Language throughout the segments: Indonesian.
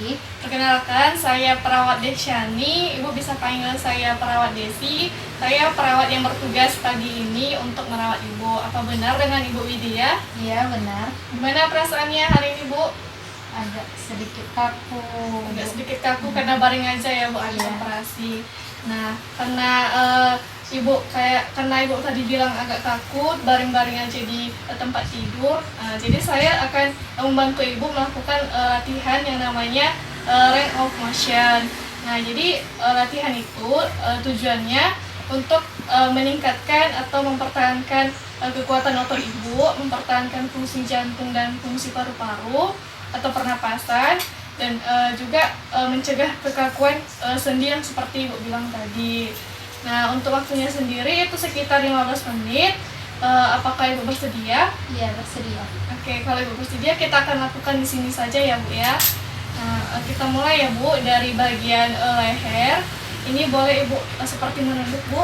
lagi. Perkenalkan, saya perawat Desyani. Ibu bisa panggil saya perawat Desi. Saya perawat yang bertugas pagi ini untuk merawat ibu. Apa benar dengan Ibu Widya? Iya, benar. Gimana perasaannya hari ini, Bu? Agak sedikit kaku. Agak sedikit kaku karena baring aja ya, Bu, habis Iya. operasi. Nah, karena ibu tadi bilang agak takut baring-baring aja di tempat tidur. Jadi saya akan membantu ibu melakukan latihan yang namanya range of motion. Nah, jadi latihan itu tujuannya untuk meningkatkan atau mempertahankan kekuatan otot ibu, mempertahankan fungsi jantung dan fungsi paru-paru atau pernapasan, dan juga mencegah kekakuan sendi yang seperti ibu bilang tadi. Nah, untuk waktunya sendiri itu sekitar 15 menit. Apakah ibu bersedia? Iya, bersedia. Oke, kalau ibu bersedia kita akan lakukan di sini saja ya, Bu ya. Nah, kita mulai ya, Bu, dari bagian leher. Ini boleh ibu seperti menunduk, Bu.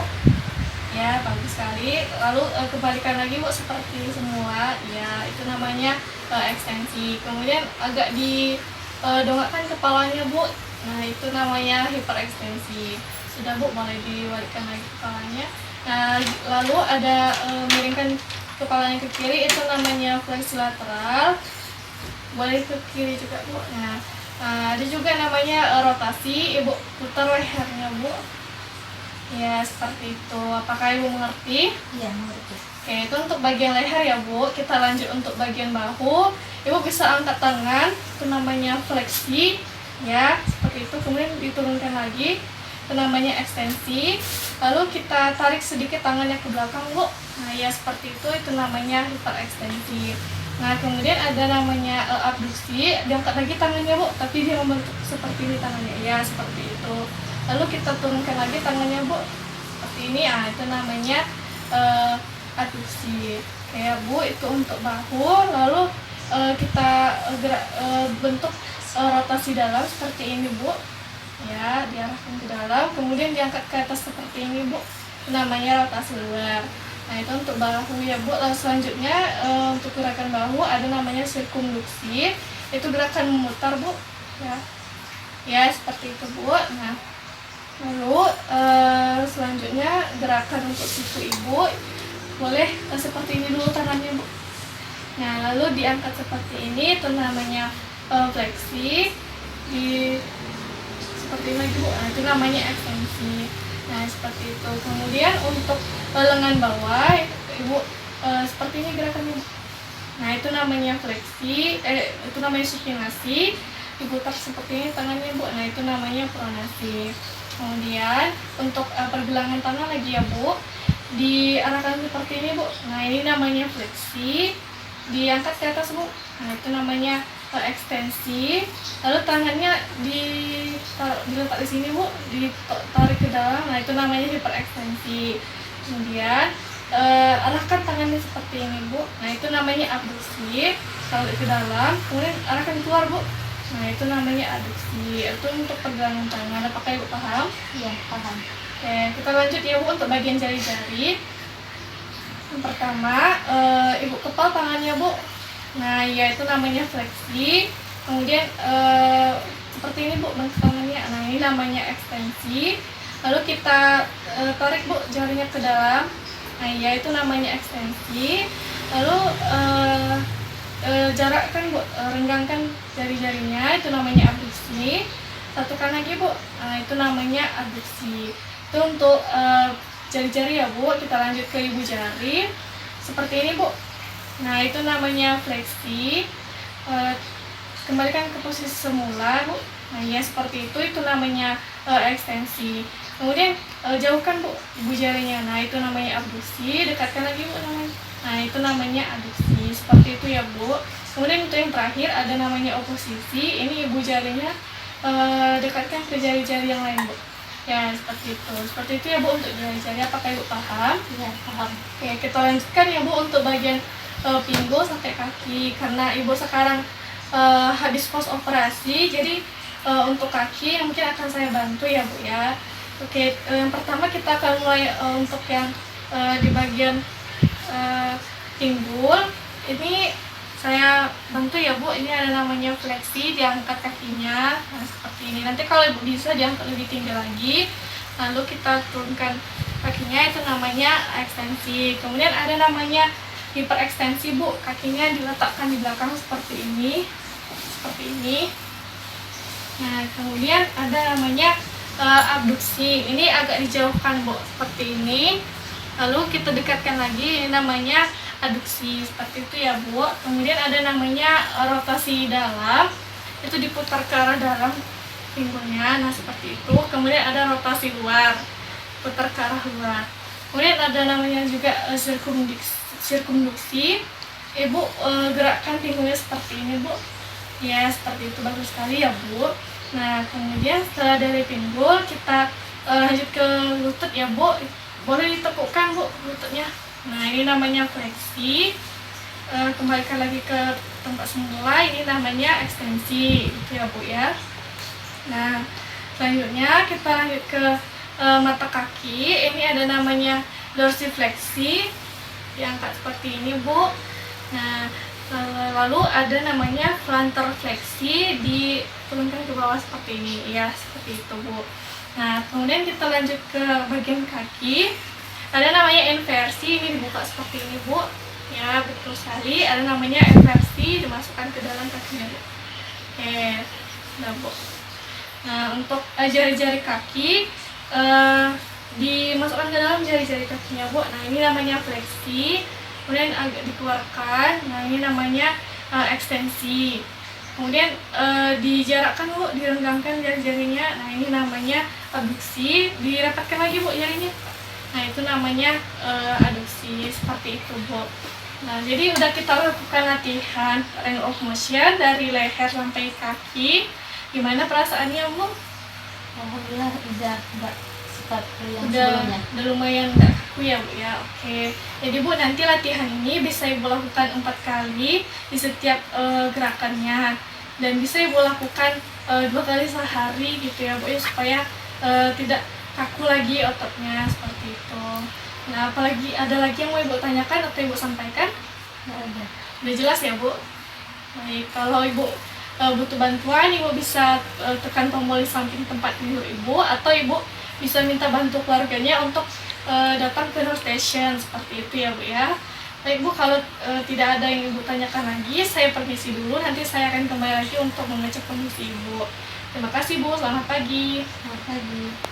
Ya, bagus sekali. Lalu kebalikan lagi, Bu, seperti semula. Ya, itu namanya ekstensi. Kemudian agak didongakkan kepalanya, Bu. Nah, itu namanya hiperekstensi. Sudah, Bu, boleh dibalikkan lagi kepalanya. Nah, lalu ada miringkan kepalanya ke kiri, itu namanya fleksi lateral. Boleh ke kiri juga, Bu. Nah, ada juga namanya rotasi. Ibu putar lehernya, Bu. Ya, seperti itu. Apakah Ibu mengerti? Iya, mengerti. Oke, itu untuk bagian leher ya, Bu. Kita lanjut untuk bagian bahu. Ibu bisa angkat tangan, itu namanya fleksi. Ya, seperti itu. Kemudian diturunkan lagi, itu namanya ekstensi. Lalu kita tarik sedikit tangannya ke belakang, Bu. Nah, ya seperti itu namanya hiperekstensi. Nah, kemudian ada namanya abduksi. Diangkat lagi tangannya, Bu, tapi dia membentuk seperti ini tangannya. Ya, seperti itu. Lalu kita turunkan lagi tangannya, Bu, seperti ini. Itu namanya adduksi. Kayak, Bu, itu untuk bahu. Lalu kita bentuk rotasi dalam seperti ini, Bu. Ya, diarahkan ke dalam, kemudian diangkat ke atas seperti ini, Bu. Itu namanya rotasi luar. Nah, itu untuk bahu ya, Bu. Lalu selanjutnya untuk gerakan bahu ada namanya sirkumduksi. Itu gerakan memutar, Bu. Ya, seperti itu, Bu. Nah, lalu selanjutnya gerakan untuk siku ibu. Boleh seperti ini dulu tangannya, Bu. Nah, lalu diangkat seperti ini, itu namanya fleksi. Seperti ini lagi, Bu. Nah, itu namanya ekstensi. Nah, seperti itu. Kemudian untuk lengan bawah, Ibu seperti ini gerakannya. Nah, itu namanya fleksi. Itu namanya supinasi. Diputar seperti ini tangannya, Bu. Nah, itu namanya pronasi. Kemudian untuk pergelangan tangan lagi ya, Bu. Diarahkan seperti ini, Bu. Nah, ini namanya fleksi. Diangkat ke atas, Bu. Nah, itu namanya ekstensi. Lalu tangannya diletak di sini, Bu, ditarik ke dalam. Nah, itu namanya hiperekstensi. Kemudian arahkan tangannya seperti ini, Bu. Nah, itu namanya abduksi. Tarik ke dalam, kemudian arahkan keluar, Bu. Nah, itu namanya adduksi. Itu untuk pergelangan tangan. Apakah Ibu paham? Iya, paham. Oke, kita lanjut ya, Bu, untuk bagian jari-jari. Yang pertama, Ibu kepal tangannya, Bu. Nah, ya itu namanya fleksi. Kemudian seperti ini, Bu, bentuk tangannya. Nah, ini namanya ekstensi. Lalu kita tarik, Bu, jarinya ke dalam. Nah, ya itu namanya ekstensi. Lalu jarakkan, Bu, renggangkan jari-jarinya. Itu namanya abduksi. Satukan lagi, Bu. Nah, itu namanya adduksi. Itu untuk jari-jari ya, Bu. Kita lanjut ke ibu jari. Seperti ini, Bu. Nah, itu namanya fleksi. Kembalikan ke posisi semula, Bu. Nah, ya seperti itu namanya ekstensi. Kemudian jauhkan, Bu, ibu jarinya. Nah, itu namanya abduksi. Dekatkan lagi, Bu, namanya. Nah, itu namanya adduksi. Seperti itu ya, Bu. Kemudian untuk yang terakhir ada namanya oposisi. Ini ibu jarinya dekatkan ke jari-jari yang lain, Bu. Ya, seperti itu. Seperti itu ya, Bu, untuk jari-jari. Apakah Ibu paham? Iya, paham. Oke, kita lanjutkan ya, Bu, untuk bagian pinggul sampai kaki. Karena Ibu sekarang habis pos operasi, jadi untuk kaki yang mungkin akan saya bantu ya, Bu ya. Oke, yang pertama kita akan mulai untuk yang di bagian pinggul. Ini saya bantu ya Bu. Ini ada namanya fleksi, diangkat kakinya. Nah, seperti ini. Nanti kalau Ibu bisa diangkat lebih tinggi lagi. Lalu kita turunkan kakinya, itu namanya ekstensi. Kemudian ada namanya hiperekstensi Bu. Kakinya diletakkan di belakang seperti ini. Seperti ini. Nah, kemudian ada namanya abduksi. Ini agak dijauhkan Bu, seperti ini. Lalu kita dekatkan lagi, ini namanya aduksi, seperti itu ya Bu. Kemudian ada namanya rotasi dalam, itu diputar ke arah dalam pinggulnya, nah seperti itu. Kemudian ada rotasi luar, putar ke arah luar. Kemudian ada namanya juga sirkumduksi. Ibu gerakkan pinggulnya seperti ini Bu. Ya, seperti itu, bagus sekali ya Bu. Nah, kemudian setelah dari pinggul kita lanjut ke lutut ya Bu. Boleh ditepukkan Bu lututnya. Nah, ini namanya fleksi. Kembalikan lagi ke tempat semula, ini namanya ekstensi, gitu ya Bu ya. Nah, selanjutnya kita lanjut ke mata kaki. Ini ada namanya dorsifleksi, diangkat seperti ini Bu. Nah, lalu ada namanya plantar fleksi, diturunkan ke bawah seperti ini, ya seperti itu Bu. Nah, kemudian kita lanjut ke bagian kaki. Ada namanya inversi, ini dibuka seperti ini Bu. Ya, betul sekali. Ada namanya inversi, dimasukkan ke dalam kakinya Bu. Oke, nah Bu. Nah, untuk jari-jari kaki dimasukkan ke dalam jari-jari kakinya Bu. Nah, ini namanya fleksi. Kemudian agak dikeluarkan. Nah, ini namanya ekstensi. Kemudian dijarakkan Bu, direnggangkan jari-jarinya. Nah, ini namanya abduksi. Dirapatkan lagi Bu jarinya. Nah, itu namanya aduksi, seperti itu Bu. Nah, jadi udah kita lakukan latihan range of motion dari leher sampai kaki. Gimana perasaannya Bu? Alhamdulillah udah enggak seperti yang sebelumnya. Udah lumayan enggak kaku ya Bu ya. Oke. Jadi Bu, nanti latihan ini bisa Ibu lakukan 4 kali di setiap gerakannya. Dan bisa Ibu lakukan 2 kali sehari gitu ya Bu ya, supaya tidak kaku lagi ototnya, seperti itu. Nah, apalagi ada lagi yang mau Ibu tanyakan atau Ibu sampaikan? Udah jelas ya Bu? Baik, kalau Ibu butuh bantuan, Ibu bisa tekan tombol di samping tempat tidur Ibu, atau Ibu bisa minta bantu keluarganya untuk datang ke nurse station, seperti itu ya Bu ya. Baik Bu, kalau tidak ada yang Ibu tanyakan lagi, saya permisi dulu, nanti saya akan kembali lagi untuk mengecek kondisi Ibu. Terima kasih Bu, selamat pagi. Selamat pagi.